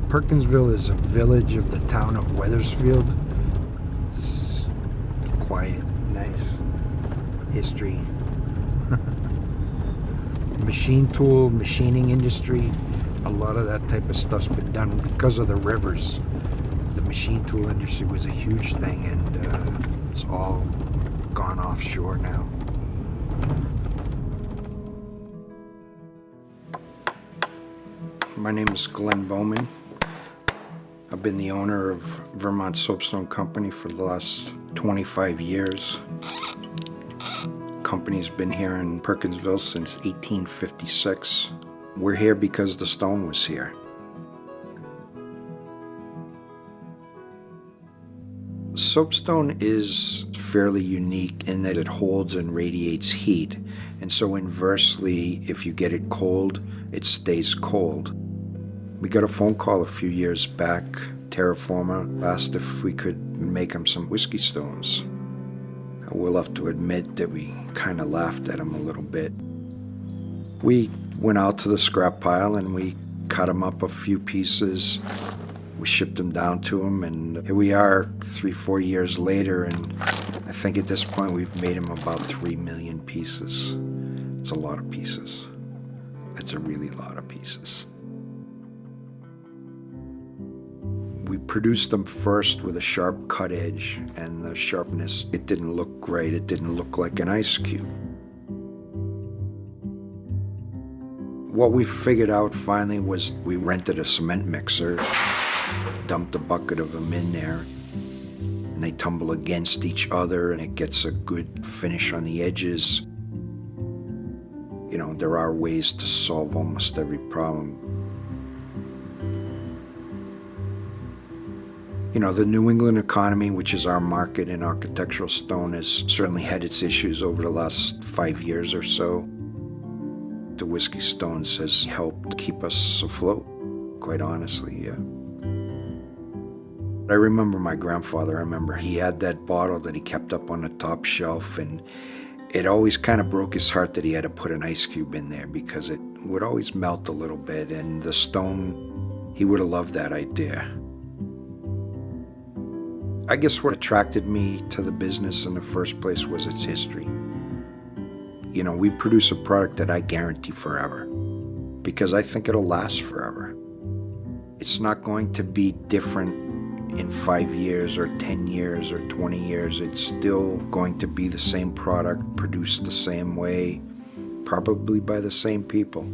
Perkinsville is a village of the town of Wethersfield. It's quiet, nice history. Machine tool, machining industry, a lot of that type of stuff's been done because of the rivers. The machine tool industry was a huge thing, and it's all gone offshore now. My name is Glenn Bowman. I've been the owner of Vermont Soapstone Company for the last 25 years. The company's been here in Perkinsville since 1856. We're here because the stone was here. Soapstone is fairly unique in that it holds and radiates heat, and so inversely, if you get it cold, it stays cold. We got a phone call a few years back. Terraforma asked if we could make them some whiskey stones. I will have to admit that we kind of laughed at them a little bit. We went out to the scrap pile and we cut them up a few pieces. We shipped them down to them, and here we are 3-4 years later, and I think at this point we've made them about 3 million pieces. It's a lot of pieces. It's a really lot of pieces. We produced them first with a sharp cut edge, and the sharpness, it didn't look great. It didn't look like an ice cube. What we figured out finally was we rented a cement mixer, dumped a bucket of them in there, and they tumble against each other, and it gets a good finish on the edges. You know, there are ways to solve almost every problem. You know, the New England economy, which is our market in architectural stone, has certainly had its issues over the last 5 years or so. The whiskey stones has helped keep us afloat, quite honestly, yeah. I remember my grandfather, he had that bottle that he kept up on the top shelf, and it always kind of broke his heart that he had to put an ice cube in there because it would always melt a little bit, and the stone, he would have loved that idea. I guess what attracted me to the business in the first place was its history. You know, we produce a product that I guarantee forever because I think it'll last forever. It's not going to be different in 5 years or 10 years or 20 years. It's still going to be the same product, produced the same way, probably by the same people.